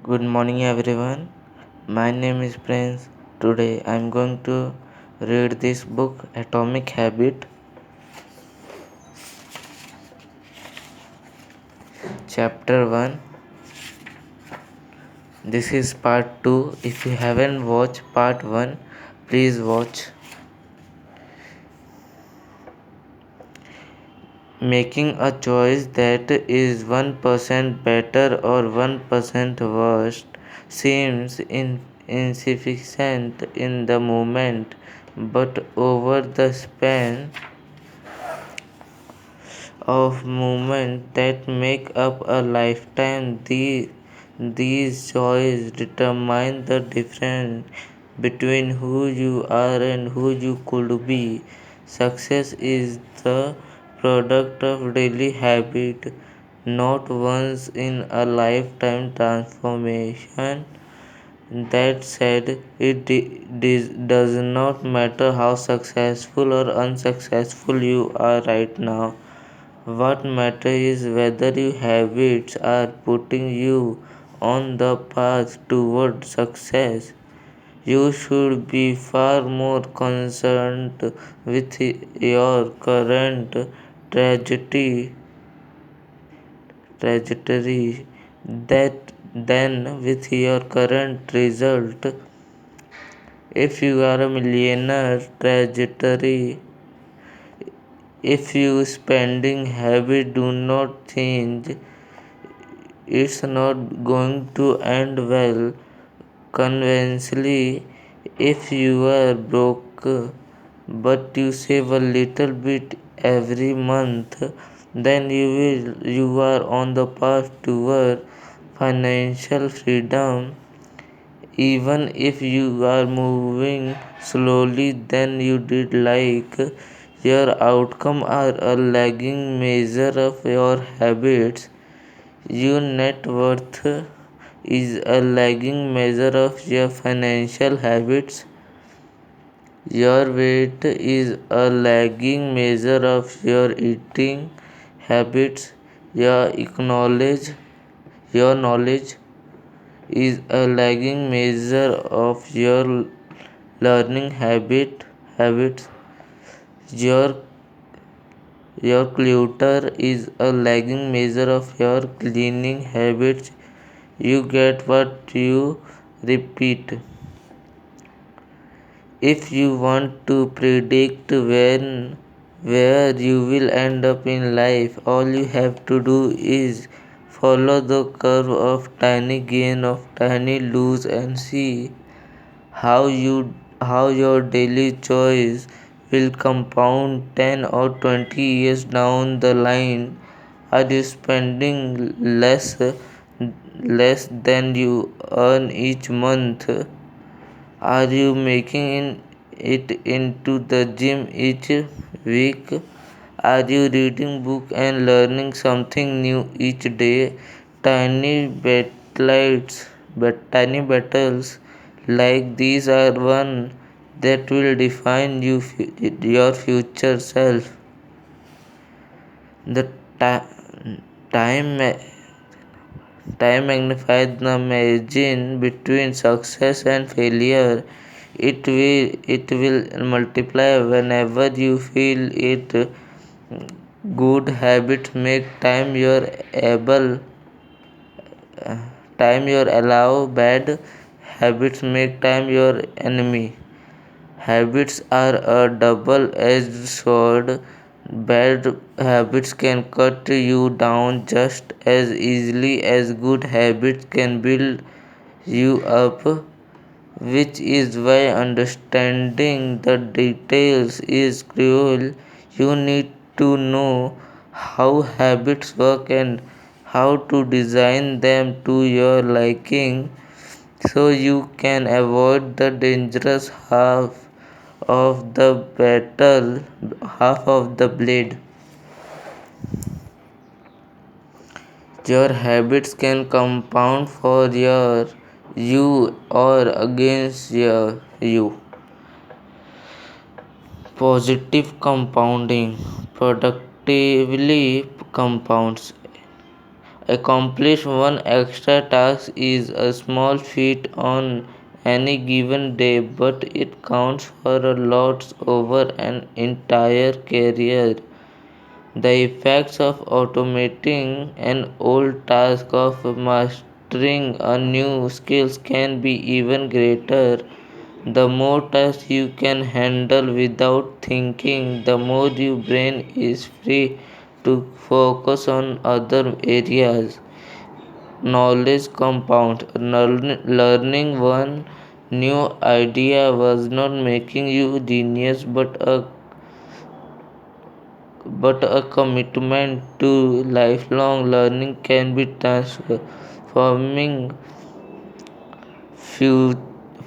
Good morning, everyone. My name is Prince. Today I am going to read this book, Atomic Habit, Chapter 1. This is part 2. If you haven't watched part 1, please watch. Making a choice that is 1% better or 1% worse seems insignificant in the moment, but over the span of movement that make up a lifetime, these choices determine the difference between who you are and who you could be. Success is the product of daily habit, not once in a lifetime transformation. That said, does not matter how successful or unsuccessful you are right now. What matters is whether your habits are putting you on the path toward success. You should be far more concerned with your current trajectory, trajectory that than with your current result. If you are a millionaire trajectory, if your spending habit do not change, it's not going to end well. Conversely, if you are broke but you save a little bit every month, then you are on the path toward financial freedom. Even if you are moving slowly than you did like, your outcome are a lagging measure of your habits. Your net worth is a lagging measure of your financial habits. Your weight is a lagging measure of your eating habits. Your knowledge is a lagging measure of your learning habits. Your your clutter is a lagging measure of your cleaning habits. You get what you repeat. If you want to predict where you will end up in life, all you have to do is follow the curve of tiny gain of tiny lose and see how your daily choice will compound 10 or 20 years down the line. Are you spending less than you earn each month? Are you making it into the gym each week? Are you reading book and learning something new each day? Tiny battles like these are one that will define your future self. The time Time magnifies the margin between success and failure. It will multiply whenever you feel it. Good habits make time your allow. Bad habits make time your enemy. Habits are a double-edged sword. Bad habits can cut you down just as easily as good habits can build you up, which is why understanding the details is crucial. You need to know how habits work and how to design them to your liking so you can avoid the dangerous of the battle half of the blade. Your habits can compound for you or against you. Positive compounding productively compounds. Accomplish one extra task is a small feat on any given day, but it counts for a lot over an entire career. The effects of automating an old task of mastering a new skill can be even greater. The more tasks you can handle without thinking, the more your brain is free to focus on other areas. Knowledge compound. Learning one new idea was not making you genius, but a commitment to lifelong learning can be transforming.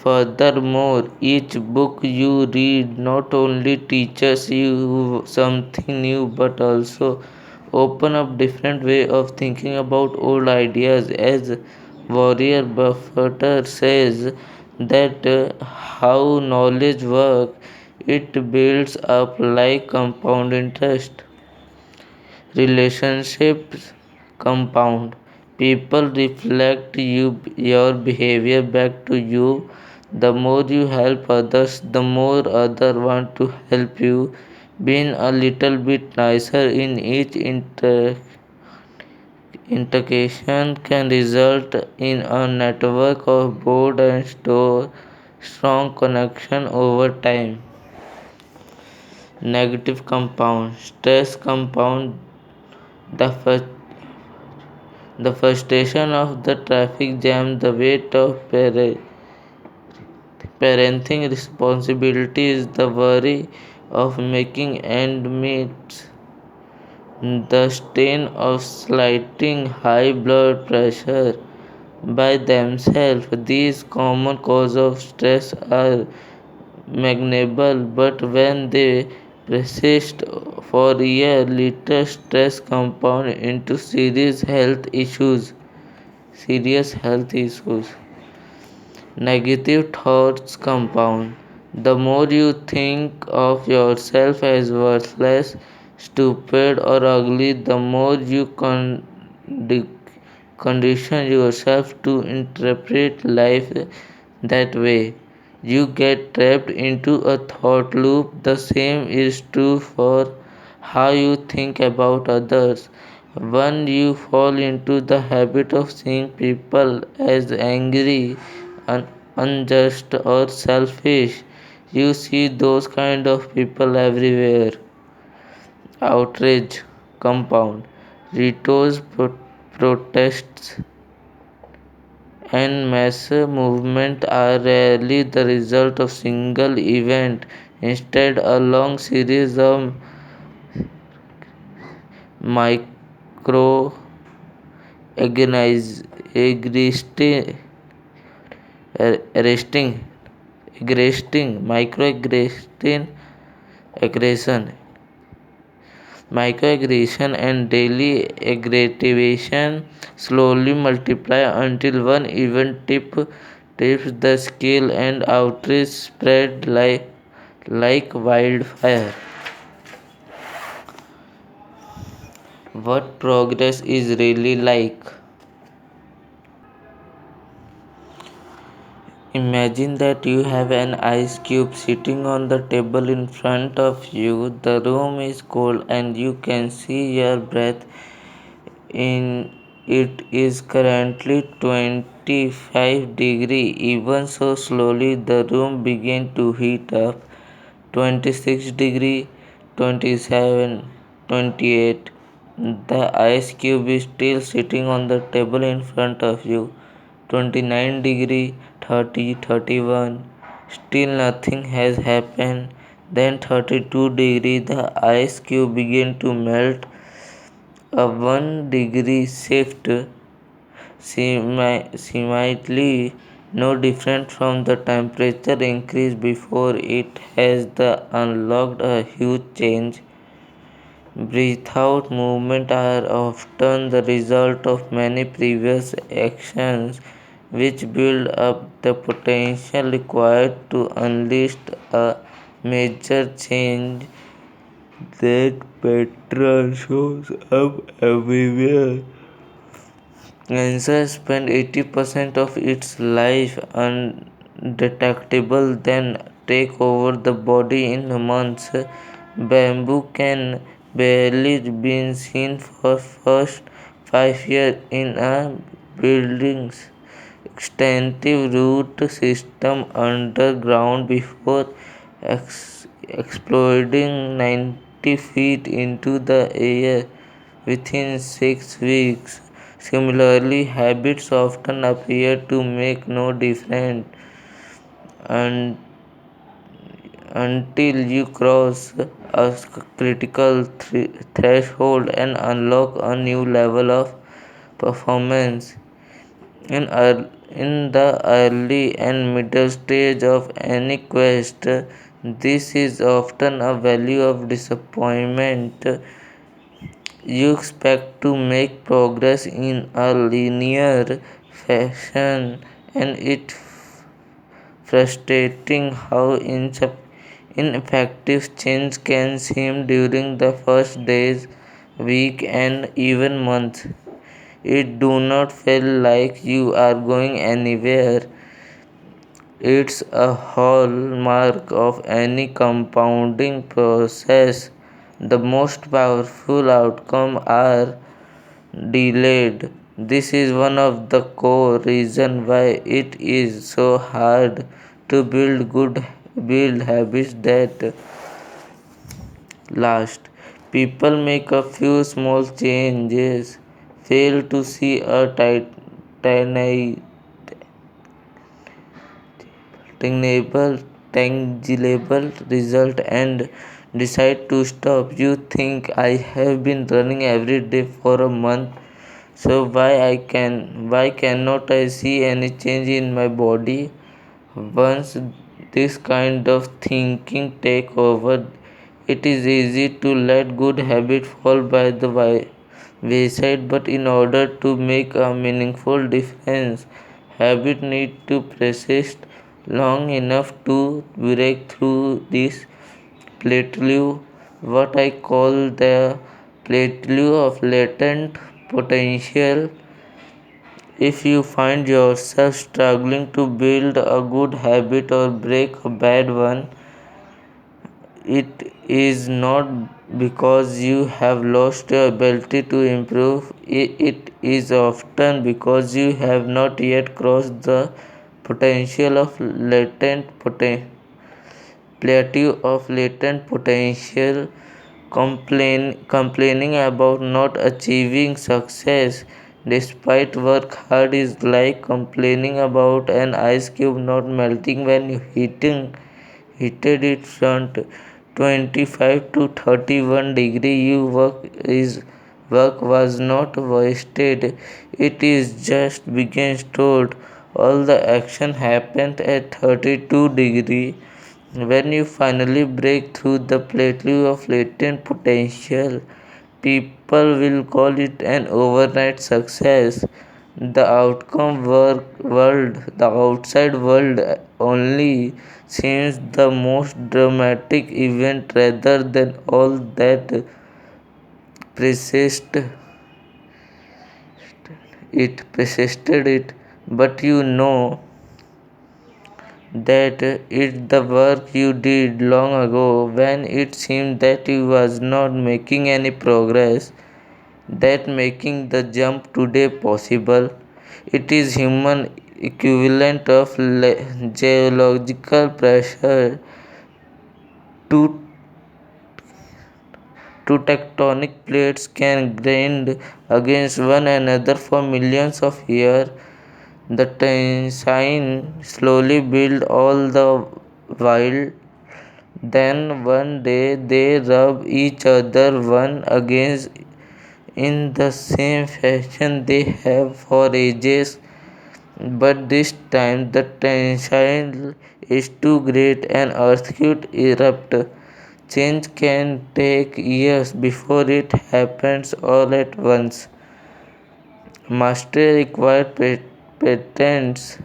Furthermore, each book you read not only teaches you something new but also open up different way of thinking about old ideas. As Warrior Buffett says that how knowledge works, it builds up like compound interest. Relationships compound. People reflect your behavior back to you. The more you help others, the more others want to help you. Being a little bit nicer in each interaction can result in a network of bold and strong connection over time. Negative compound. Stress compound. The first The frustration of the traffic jam, the weight of parenting responsibilities, the worry of making ends meet, the strain of slighting high blood pressure by themselves. These common causes of stress are manageable, but when they persist for years, later stress compound into serious health issues. Negative thoughts compound. The more you think of yourself as worthless, stupid, or ugly, the more you condition yourself to interpret life that way. You get trapped into a thought loop. The same is true for how you think about others. When you fall into the habit of seeing people as angry, unjust, or selfish, you see those kind of people everywhere. Outrage compound. Rito's protests and mass movement are rarely the result of single event. Instead, a long series of micro arresting microaggression aggression microaggression and daily aggravation slowly multiply until one event tips the scale and outrage spread like wildfire. What progress is really like? Imagine that you have an ice cube sitting on the table in front of you. The room is cold and you can see your breath in it is currently 25 degree. Even so slowly the room began to heat up. 26 degree, 27, 28. The ice cube is still sitting on the table in front of you. 29 degree, 30, 31. Still nothing has happened. Then 32 degree, the ice cube began to melt. A 1 degree shift, seemingly no different from the temperature increase before it, has the unlocked a huge change. Breathe-out movements are often the result of many previous actions which build up the potential required to unleash a major change. That pattern shows up everywhere. Cancer spends 80% of its life undetectable, then take over the body in months. Bamboo can barely be seen for first 5 years in a building's extensive root system underground before exploding 90 feet into the air within 6 weeks. Similarly, habits often appear to make no difference un- until you cross a critical threshold and unlock a new level of performance. In the early and middle stage of any quest, this is often a value of disappointment. You expect to make progress in a linear fashion, and it's frustrating how ineffective change can seem during the first days, week, and even month. It do not feel like you are going anywhere. It's a hallmark of any compounding process. The most powerful outcomes are delayed. This is one of the core reasons why it is so hard to build habits that last. People make a few small changes, fail to see a tiny tangible tangible result and decide to stop. You think, I have been running every day for a month, so why cannot I see any change in my body? Once this kind of thinking take over, it is easy to let good habits fall by the wayside. But in order to make a meaningful difference, habit need to persist long enough to break through this plateau, what I call the plateau of latent potential. If you find yourself struggling to build a good habit or break a bad one, it is not because you have lost your ability to improve. It is often because you have not yet crossed the potential of plateau of latent potential. Complaining about not achieving success despite work hard is like complaining about an ice cube not melting when you heated it from 25 to 31 degree. Work was not wasted, it is just being stored. All the action happened at 32 degree. When you finally break through the plateau of latent potential, people will call it an overnight success. The outside world only seems the most dramatic event rather than all that persist persisted it. But you know that it's the work you did long ago when it seemed that you was not making any progress that making the jump today possible. It is human equivalent of geological pressure. Two two tectonic plates can grind against one another for millions of years. The tensine slowly build all the while. Then one day they rub each other one against in the same fashion they have for ages. But this time the tensile is too great and earthquake erupt. Change can take years before it happens all at once. Mastery required patents.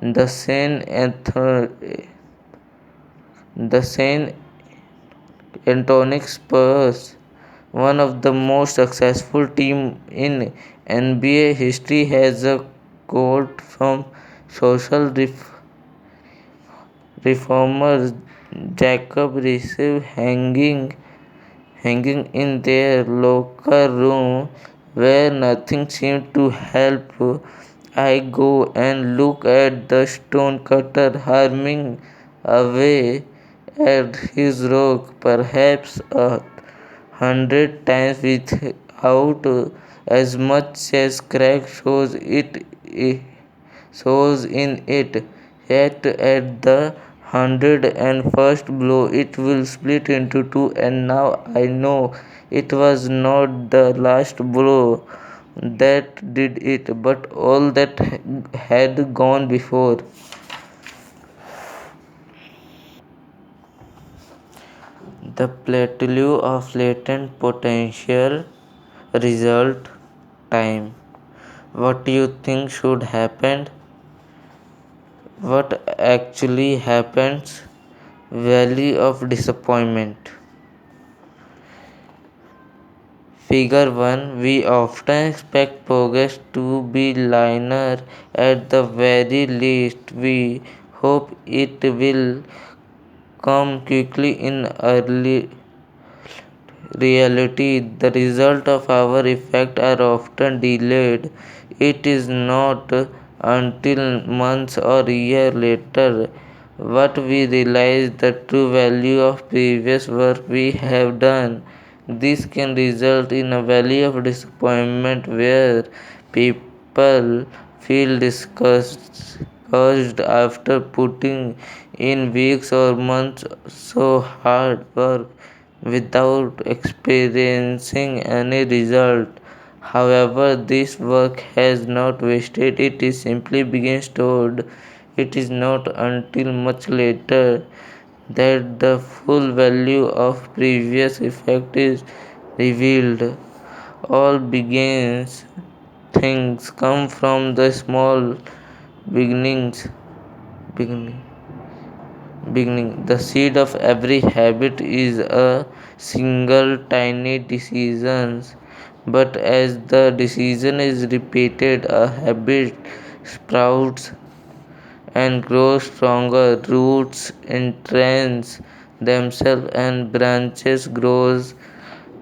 The same the same Antonic spurs one of the most successful team in NBA history, has a quote from social reformer Jacob Riis hanging in their locker room where nothing seemed to help. I go and look at the stonecutter hammering away at his rock, perhaps 100 times without as much as crack shows in it. Yet at the 101st blow it will split into two, and now I know it was not the last blow that did it, but all that had gone before. The plateau of latent potential. Result time. What do you think should happen? What actually happens? Valley of disappointment. Figure 1. We often expect progress to be linear. At the very least, we hope it will come quickly. In early reality, the result of our effort are often delayed. It is not until months or years later what we realize the true value of previous work we have done. This can result in a valley of disappointment where people feel discouraged after putting in weeks or months so hard work without experiencing any result. However, this work has not wasted, it is simply being stored. It is not until much later that the full value of previous effect is revealed. All begins things come from the small beginnings. Beginning. The seed of every habit is a single tiny decision, but as the decision is repeated, a habit sprouts and grows stronger. Roots entrench themselves and branches grows.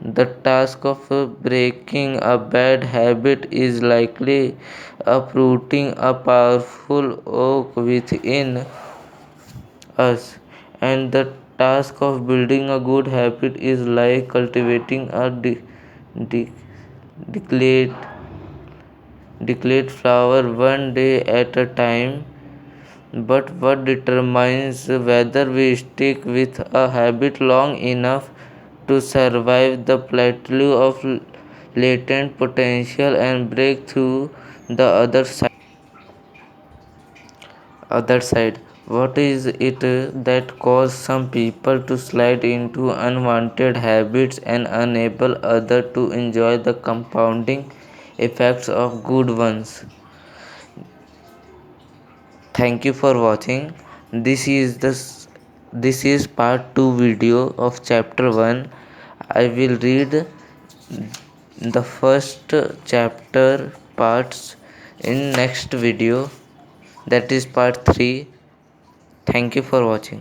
The task of breaking a bad habit is likely uprooting a powerful oak within us, and the task of building a good habit is like cultivating a de- decayed, decayed flower one day at a time. But what determines whether we stick with a habit long enough to survive the plateau of latent potential and break through the other side. What is it that causes some people to slide into unwanted habits and enable others to enjoy the compounding effects of good ones? Thank you for watching. This is part 2 video of chapter 1. I will read the first chapter parts in next video, that is part 3. Thank you for watching.